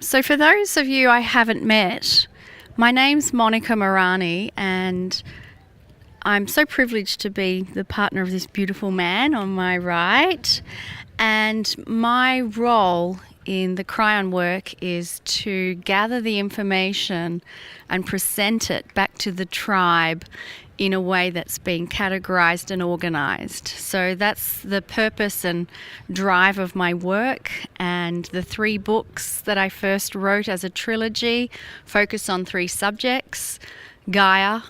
So for those of you I haven't met, my name's Monica Morani, and I'm so privileged to be the partner of this beautiful man on my right. And my role in the Kryon work is to gather the information and present it back to the tribe in a way that's been categorized and organized. So that's the purpose and drive of my work. And the 3 books that I first wrote as a trilogy focus on 3 subjects: Gaia,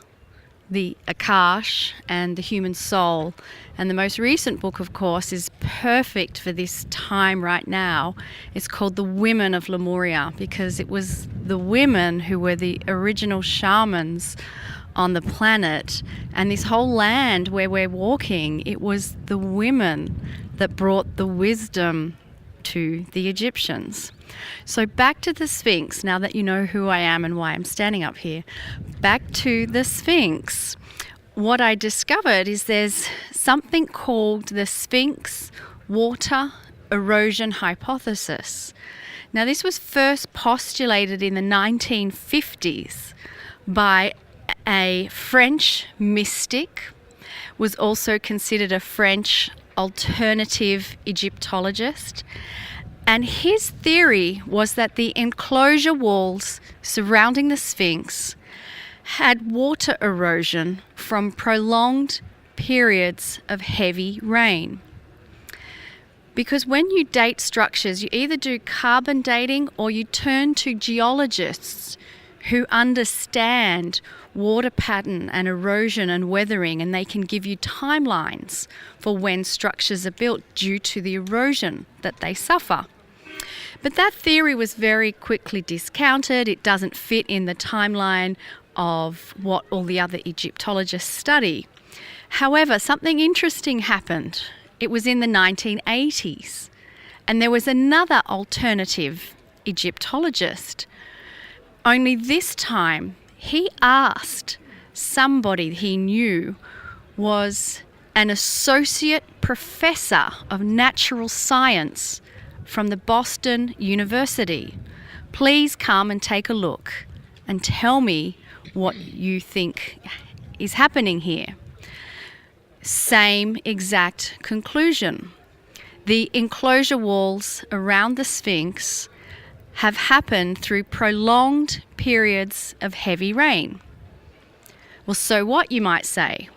the Akash, and the human soul. And the most recent book, of course, is perfect for this time right now. It's called The Women of Lemuria, because it was the women who were the original shamans on the planet, and this whole land where we're walking, it was the women that brought the wisdom to the Egyptians. So back to the Sphinx, now that you know who I am and why I'm standing up here. Back to the Sphinx. What I discovered is there's something called the Sphinx water erosion hypothesis. Now, this was first postulated in the 1950s by a French mystic, was also considered a French alternative Egyptologist. And his theory was that the enclosure walls surrounding the Sphinx had water erosion from prolonged periods of heavy rain. Because when you date structures, you either do carbon dating or you turn to geologists who understand water pattern and erosion and weathering, and they can give you timelines for when structures are built due to the erosion that they suffer. But that theory was very quickly discounted. It doesn't fit in the timeline of what all the other Egyptologists study. However, something interesting happened. It was in the 1980s, and there was another alternative Egyptologist. Only this time, he asked somebody he knew was an associate professor of natural science from the Boston University. Please come and take a look and tell me what you think is happening here. Same exact conclusion. The enclosure walls around the Sphinx have happened through prolonged periods of heavy rain. Well, so what, you might say?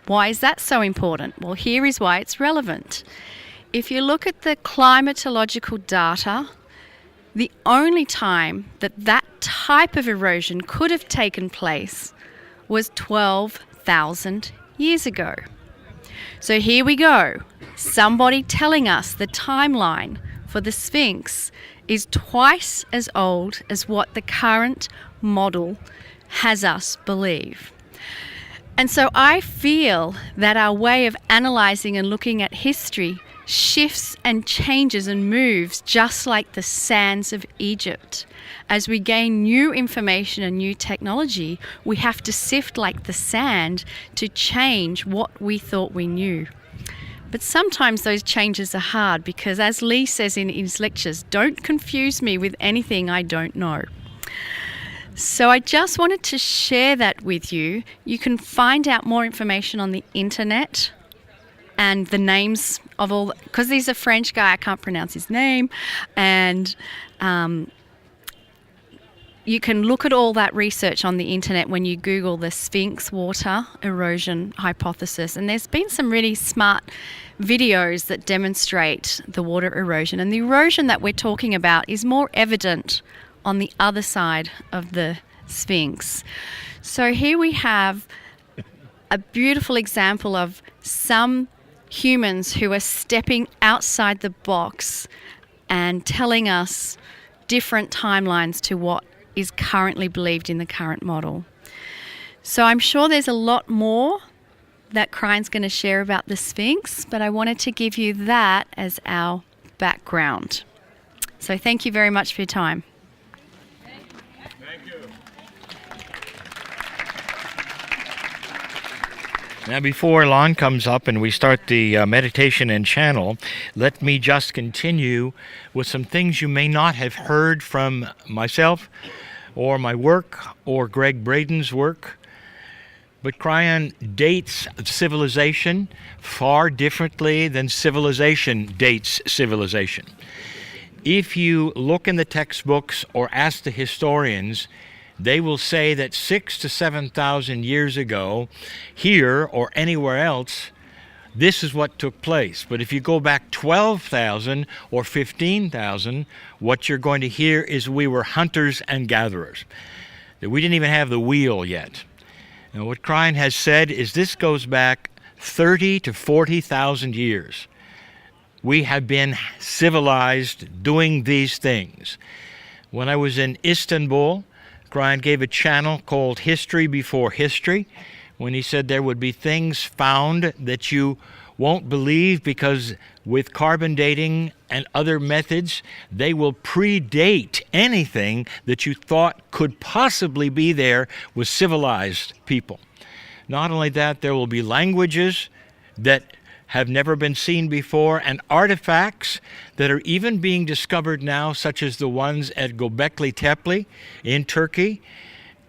Why is that so important? Well, here is why it's relevant. If you look at the climatological data, the only time that that type of erosion could have taken place was 12,000 years ago. So here we go. Somebody telling us the timeline for the Sphinx is twice as old as what the current model has us believe. And so I feel that our way of analysing and looking at history shifts and changes and moves just like the sands of Egypt. As we gain new information and new technology, we have to sift like the sand to change what we thought we knew. But sometimes those changes are hard because, as Lee says in his lectures, don't confuse me with anything I don't know. So I just wanted to share that with you. You can find out more information on the internet and the names of all, because he's a French guy, I can't pronounce his name, and you can look at all that research on the internet when you Google the Sphinx water erosion hypothesis. And there's been some really smart videos that demonstrate the water erosion. And the erosion that we're talking about is more evident on the other side of the Sphinx. So here we have a beautiful example of some humans who are stepping outside the box and telling us different timelines to what is currently believed in the current model. So I'm sure there's a lot more that Kryon's going to share about the Sphinx, but I wanted to give you that as our background. So thank you very much for your time. Thank you. Now, before Lon comes up and we start the meditation and channel, let me just continue with some things you may not have heard from myself or my work or Greg Braden's work. But Kryon dates civilization far differently than civilization dates civilization. If you look in the textbooks or ask the historians, they will say that 6,000 to 7,000 years ago, here or anywhere else, this is what took place. But if you go back 12,000 or 15,000, what you're going to hear is we were hunters and gatherers. That we didn't even have the wheel yet. And what Kryon has said is this goes back 30 to 40,000 years. We have been civilized doing these things. When I was in Istanbul, Kryon gave a channel called History Before History, when he said there would be things found that you won't believe because with carbon dating and other methods, they will predate anything that you thought could possibly be there with civilized people. Not only that, there will be languages that have never been seen before, and artifacts that are even being discovered now, such as the ones at Göbekli Tepe in Turkey,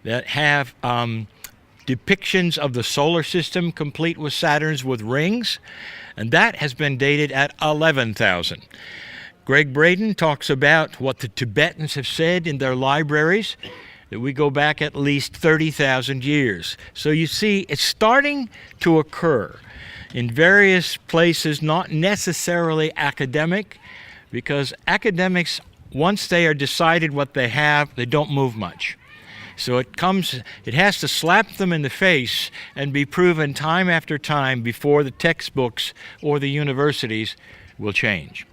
that have depictions of the solar system complete with Saturns with rings, and that has been dated at 11,000. Greg Braden talks about what the Tibetans have said in their libraries, that we go back at least 30,000 years. So you see, it's starting to occur in various places, not necessarily academic, because academics, once they are decided what they have, they don't move much. So it has to slap them in the face and be proven time after time before the textbooks or the universities will change.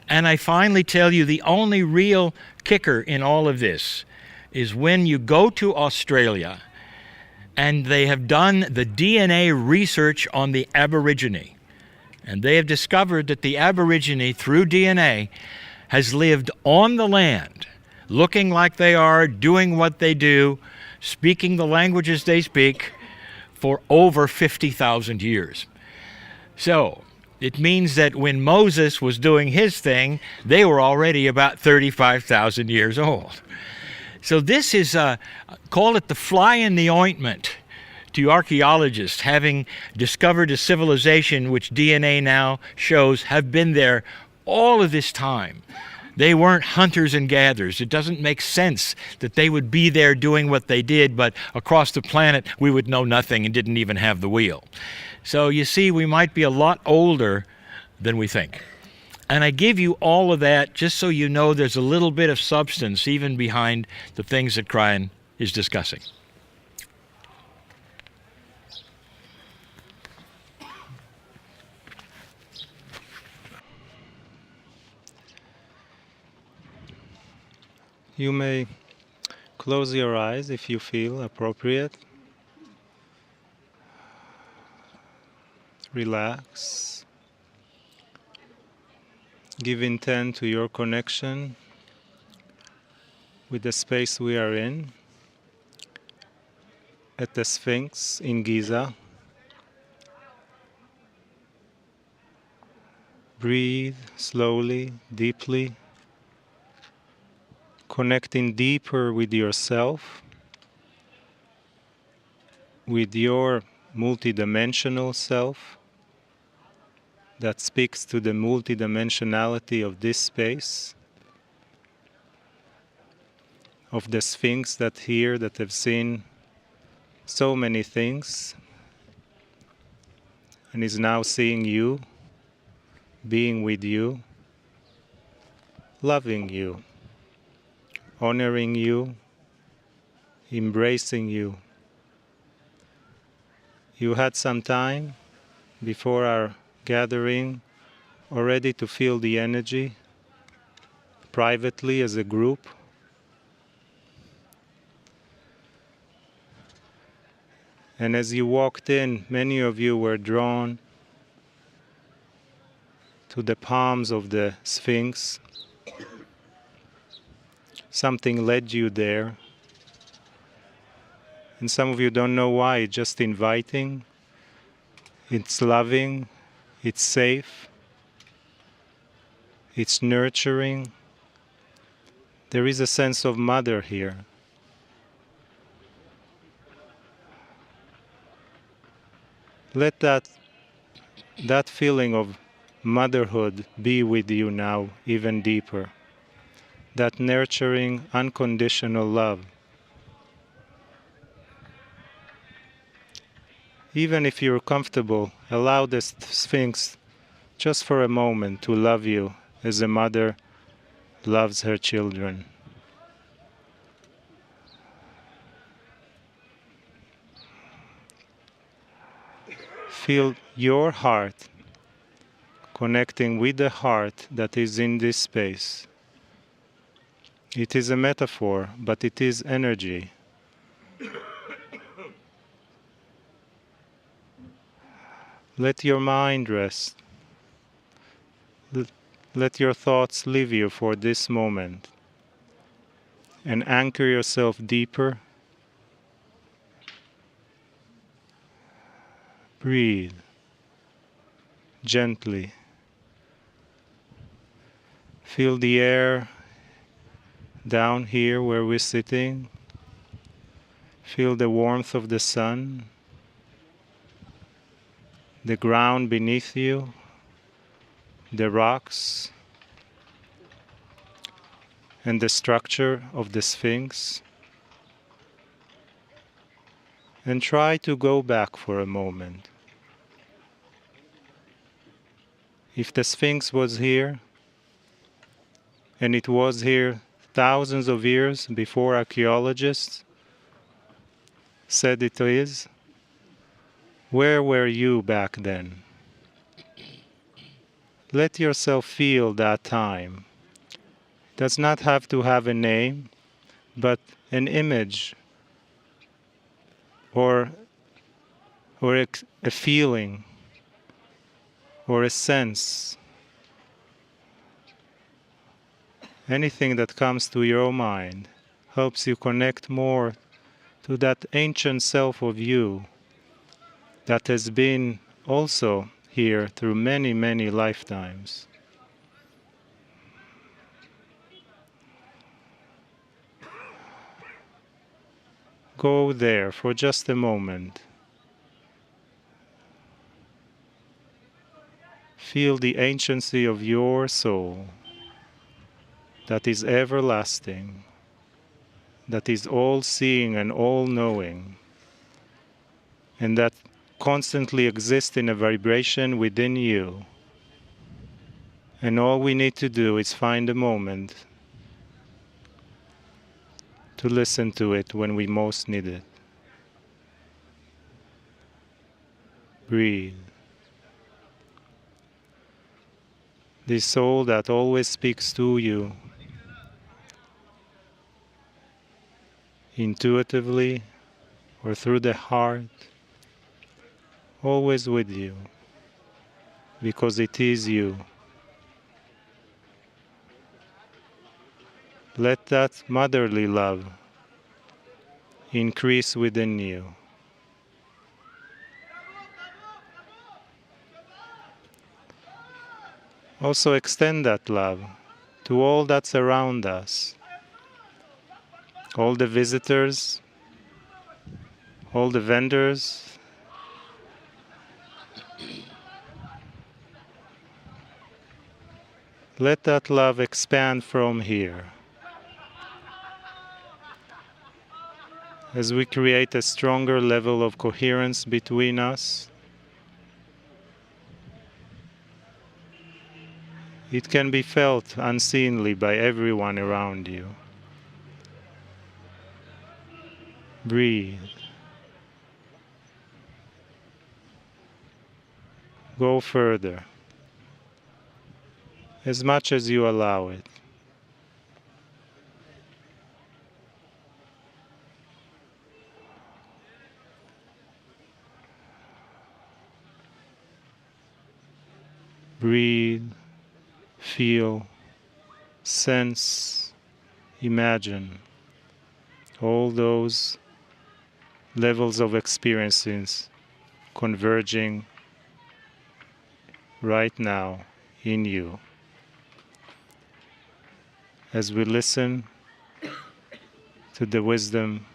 And I finally tell you, the only real kicker in all of this is when you go to Australia and they have done the DNA research on the Aborigine. And they have discovered that the Aborigine, through DNA, has lived on the land, looking like they are, doing what they do, speaking the languages they speak, for over 50,000 years. So, it means that when Moses was doing his thing, they were already about 35,000 years old. So this is, call it the fly in the ointment to archaeologists, having discovered a civilization which DNA now shows have been there all of this time. They weren't hunters and gatherers. It doesn't make sense that they would be there doing what they did, but across the planet we would know nothing and didn't even have the wheel. So you see, we might be a lot older than we think. And I give you all of that just so you know there's a little bit of substance even behind the things that Kryon is discussing. You may close your eyes if you feel appropriate. Relax. Give intent to your connection with the space we are in at the Sphinx in Giza. Breathe slowly, deeply, connecting deeper with yourself, with your multidimensional self that speaks to the multidimensionality of this space, of the Sphinx that have seen so many things and is now seeing you, being with you, loving you, honoring you, embracing you. You had some time before our gathering already to feel the energy privately as a group. And as you walked in, many of you were drawn to the palms of the Sphinx. Something led you there. And some of you don't know why, just inviting. It's loving, it's safe, it's nurturing. There is a sense of mother here. Let that feeling of motherhood be with you now even deeper. That nurturing, unconditional love. Even if you're comfortable, allow the Sphinx just for a moment to love you as a mother loves her children. Feel your heart connecting with the heart that is in this space. It is a metaphor, but it is energy. Let your mind rest. Let your thoughts leave you for this moment and anchor yourself deeper. Breathe gently. Feel the air down here where we're sitting. Feel the warmth of the sun, the ground beneath you, the rocks, and the structure of the Sphinx. And try to go back for a moment. If the Sphinx was here, and it was here thousands of years before archaeologists said it is, where were you back then? Let yourself feel that time. It does not have to have a name, but an image or a feeling or a sense. Anything that comes to your mind helps you connect more to that ancient self of you that has been also here through many, many lifetimes. Go there for just a moment. Feel the anciency of your soul that is everlasting, that is all-seeing and all-knowing, and that constantly exists in a vibration within you. And all we need to do is find a moment to listen to it when we most need it. Breathe. The soul that always speaks to you intuitively or through the heart, always with you, because it is you. Let that motherly love increase within you. Also extend that love to all that's around us, all the visitors, all the vendors, let that love expand from here as we create a stronger level of coherence between us. It can be felt unseenly by everyone around you. Breathe. Go further, as much as you allow it. Breathe, feel, sense, imagine all those levels of experiences converging right now in you. As we listen to the wisdom,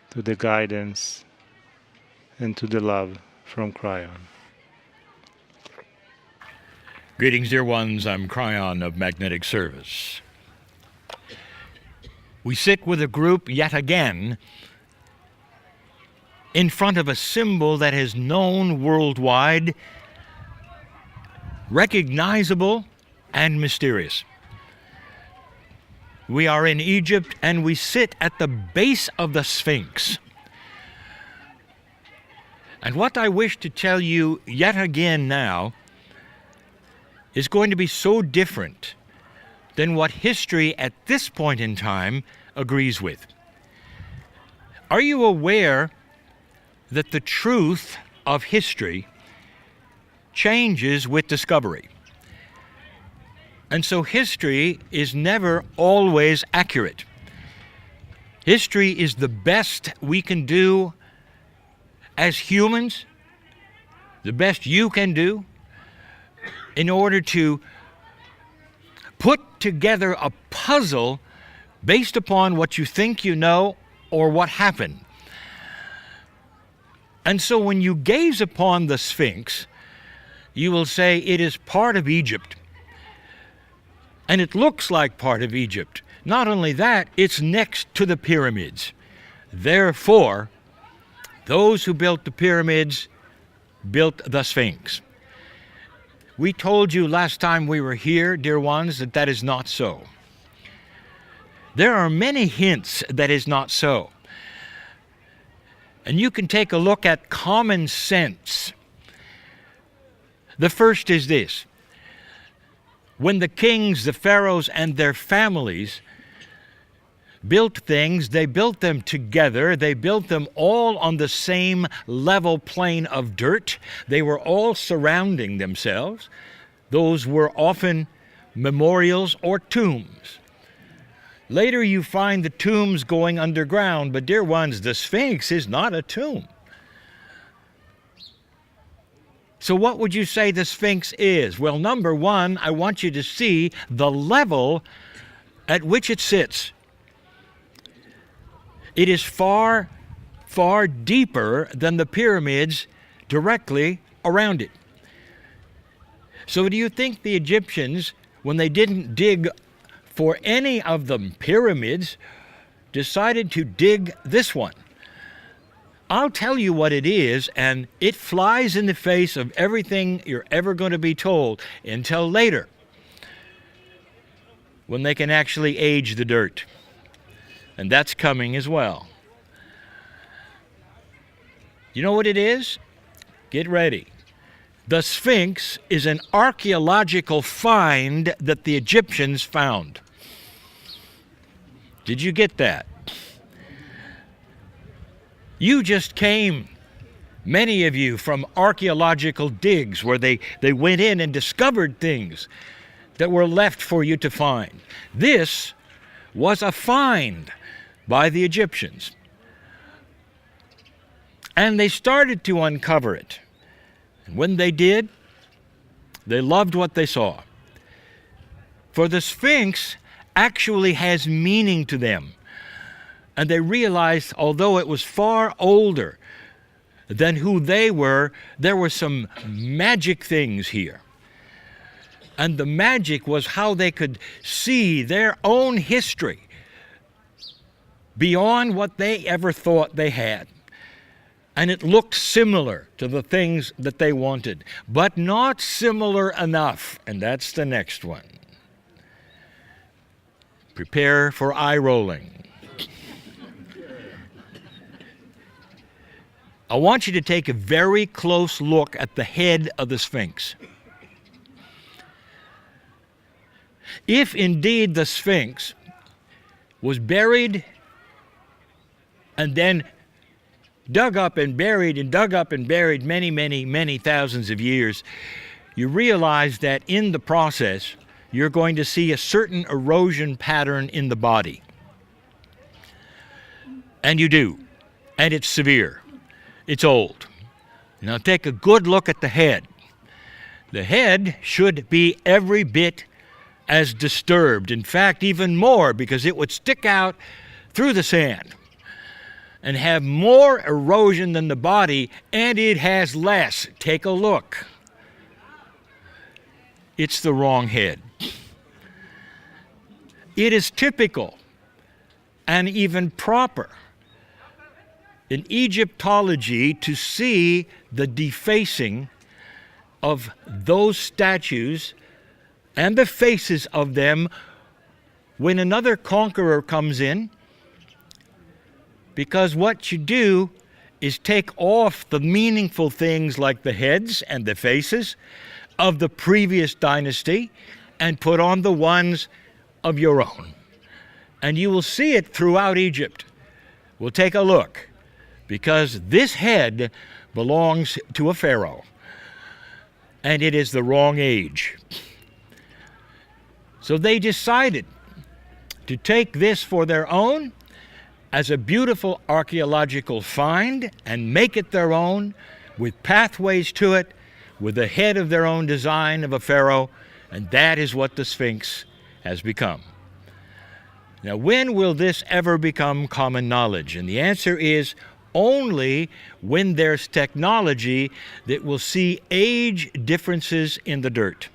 to the guidance, and to the love from Kryon. Greetings, dear ones. I'm Kryon of Magnetic Service. We sit with a group yet again in front of a symbol that is known worldwide, recognizable, and mysterious. We are in Egypt and we sit at the base of the Sphinx. And what I wish to tell you yet again now is going to be so different than what history at this point in time agrees with. Are you aware that the truth of history changes with discovery? And so history is never always accurate. History is the best we can do as humans, the best you can do, in order to put together a puzzle based upon what you think you know or what happened. And so when you gaze upon the Sphinx, you will say it is part of Egypt. And it looks like part of Egypt. Not only that, it's next to the pyramids. Therefore, those who built the pyramids built the Sphinx. We told you last time we were here, dear ones, that that is not so. There are many hints that is not so. And you can take a look at common sense. The first is this. When the kings, the pharaohs, and their families built things, they built them together. They built them all on the same level plane of dirt. They were all surrounding themselves. Those were often memorials or tombs. Later you find the tombs going underground, but dear ones, the Sphinx is not a tomb. So what would you say the Sphinx is? Well, number one, I want you to see the level at which it sits. It is far, far deeper than the pyramids directly around it. So do you think the Egyptians, when they didn't dig for any of the pyramids, decided to dig this one? I'll tell you what it is, and it flies in the face of everything you're ever going to be told until later, when they can actually age the dirt. And that's coming as well. You know what it is? Get ready. The Sphinx is an archaeological find that the Egyptians found. Did you get that? You just came, many of you, from archaeological digs where they went in and discovered things that were left for you to find. This was a find by the Egyptians. And they started to uncover it. And when they did, they loved what they saw. For the Sphinx actually has meaning to them. And they realized, although it was far older than who they were, there were some magic things here. And the magic was how they could see their own history beyond what they ever thought they had. And it looked similar to the things that they wanted, but not similar enough. And that's the next one. Prepare for eye rolling. I want you to take a very close look at the head of the Sphinx. If indeed the Sphinx was buried and then dug up and buried and dug up and buried many, many, many thousands of years, you realize that in the process, you're going to see a certain erosion pattern in the body. And you do. And it's severe. It's old. Now take a good look at the head. The head should be every bit as disturbed. In fact, even more, because it would stick out through the sand and have more erosion than the body, and it has less. Take a look. It's the wrong head. It is typical and even proper in Egyptology to see the defacing of those statues and the faces of them when another conqueror comes in, because what you do is take off the meaningful things like the heads and the faces of the previous dynasty and put on the ones of your own. And you will see it throughout Egypt. We'll take a look, because this head belongs to a pharaoh, and it is the wrong age. So they decided to take this for their own as a beautiful archaeological find and make it their own with pathways to it, with the head of their own design of a pharaoh, and that is what the Sphinx has become. Now, when will this ever become common knowledge? And the answer is only when there's technology that will see age differences in the dirt.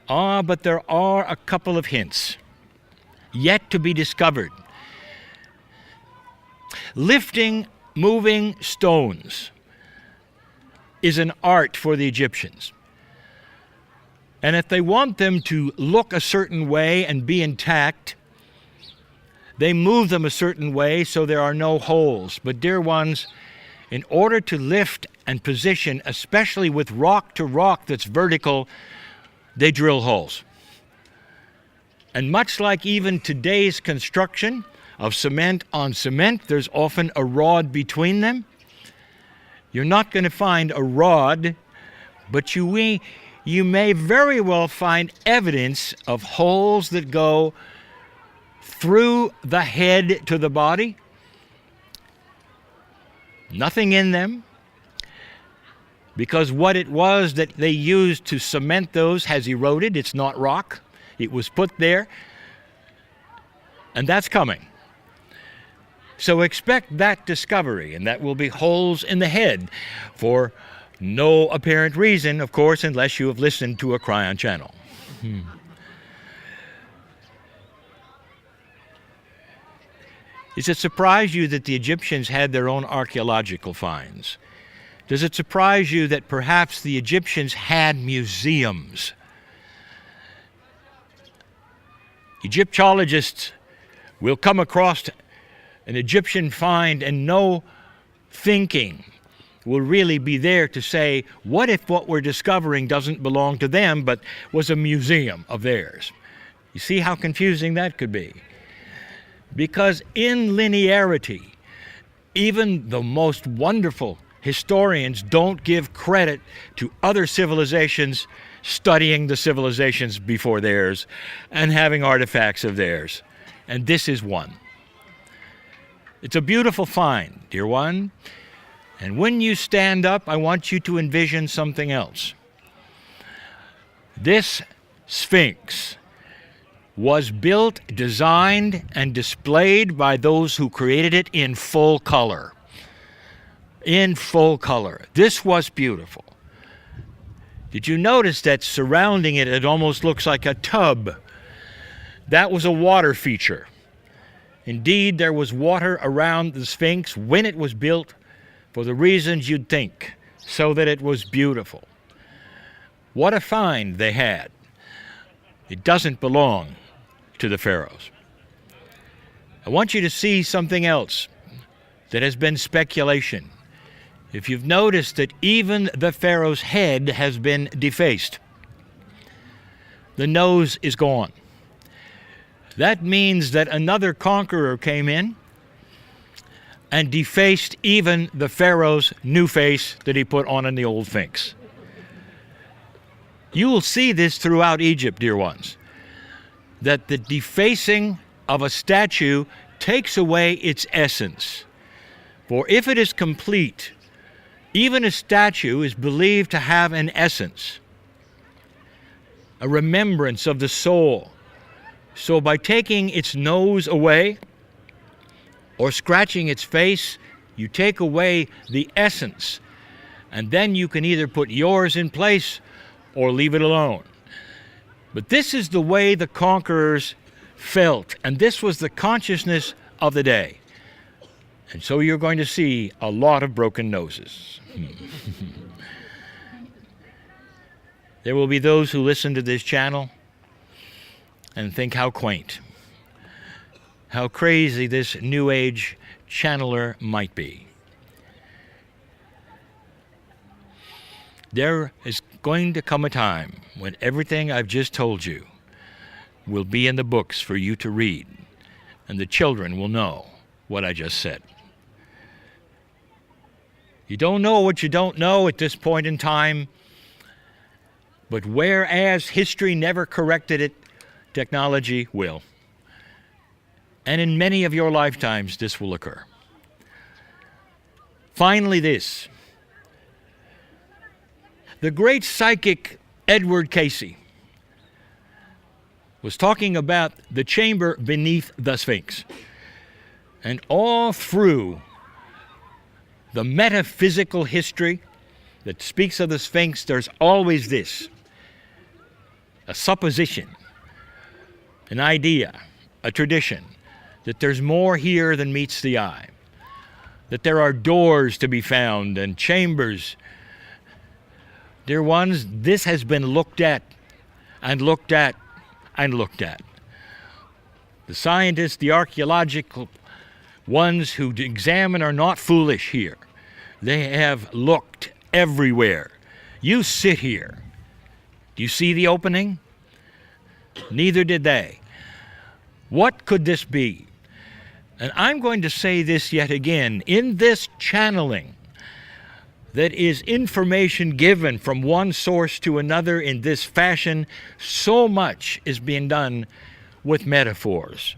But there are a couple of hints yet to be discovered. Lifting moving stones is an art for the Egyptians. And if they want them to look a certain way and be intact, they move them a certain way so there are no holes. But dear ones, in order to lift and position, especially with rock to rock that's vertical, they drill holes. And much like even today's construction of cement on cement, there's often a rod between them. You're not going to find a rod, but you may very well find evidence of holes that go through the head to the body. Nothing in them, because what it was that they used to cement those has eroded. It's not rock. It was put there, and that's coming. So expect that discovery, and that will be holes in the head for no apparent reason, of course, unless you have listened to a Kryon channel. Does it surprise you that the Egyptians had their own archaeological finds? Does it surprise you that perhaps the Egyptians had museums? Egyptologists will come across an Egyptian find and no thinking will really be there to say, what if what we're discovering doesn't belong to them but was a museum of theirs? You see how confusing that could be? Because in linearity, even the most wonderful historians don't give credit to other civilizations studying the civilizations before theirs and having artifacts of theirs. And this is one. It's a beautiful find, dear one. And when you stand up, I want you to envision something else. This Sphinx was built, designed, and displayed by those who created it in full color. In full color. This was beautiful. Did you notice that surrounding it, it almost looks like a tub? That was a water feature. Indeed, there was water around the Sphinx when it was built for the reasons you'd think, so that it was beautiful. What a find they had. It doesn't belong to the pharaohs. I want you to see something else that has been speculation. If you've noticed that even the pharaoh's head has been defaced, the nose is gone. That means that another conqueror came in and defaced even the pharaoh's new face that he put on in the old Sphinx. You will see this throughout Egypt, dear ones, that the defacing of a statue takes away its essence. For if it is complete, even a statue is believed to have an essence. a remembrance of the soul. So by taking its nose away or scratching its face, you take away the essence. And then you can either put yours in place or leave it alone. But this is the way the conquerors felt, and this was the consciousness of the day. And so you're going to see a lot of broken noses. There will be those who listen to this channel and think how quaint, how crazy this New Age channeler might be. There is going to come a time when everything I've just told you will be in the books for you to read, and the children will know what I just said. You don't know what you don't know at this point in time, but whereas history never corrected it, technology will. And in many of your lifetimes, this will occur. Finally, this. The great psychic Edward Casey was talking about the chamber beneath the Sphinx. And all through the metaphysical history that speaks of the Sphinx, there's always this, a supposition, an idea, a tradition, that there's more here than meets the eye, that there are doors to be found and chambers. Dear ones, this has been looked at and looked at and looked at. The scientists, the archaeological ones who examine are not foolish here. They have looked everywhere. You sit here. Do you see the opening? Neither did they. What could this be? And I'm going to say this yet again. In this channeling, that is information given from one source to another in this fashion, so much is being done with metaphors.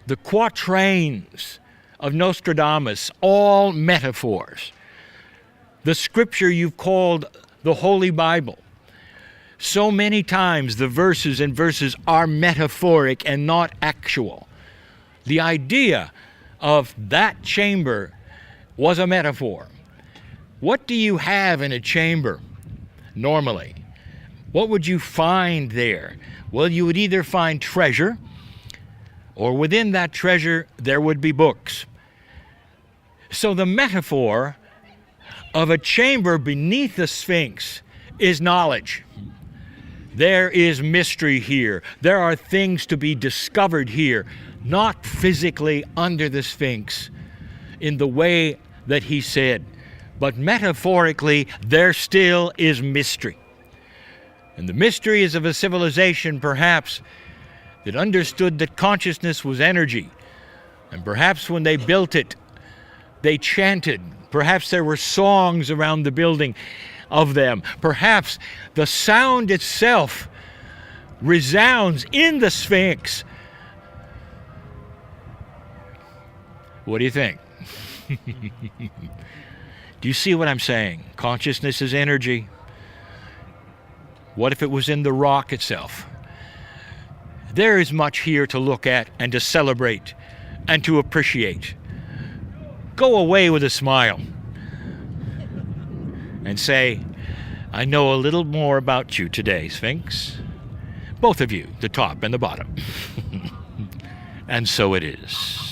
The quatrains of Nostradamus, all metaphors. The scripture you've called the Holy Bible. So many times the verses are metaphoric and not actual. The idea of that chamber was a metaphor. What do you have in a chamber normally? What would you find there? Well, you would either find treasure, or within that treasure there would be books. So the metaphor of a chamber beneath the Sphinx is knowledge. There is mystery here. There are things to be discovered here, not physically under the Sphinx in the way that he said, but metaphorically there still is mystery. And the mystery is of a civilization perhaps that understood that consciousness was energy, and perhaps when they built it they chanted. Perhaps there were songs around the building of them. Perhaps the sound itself resounds in the Sphinx. What do you think? Do you see what I'm saying? Consciousness is energy. What if it was in the rock itself? There is much here to look at and to celebrate and to appreciate. Go away with a smile and say, I know a little more about you today, Sphinx. Both of you, the top and the bottom. And so it is.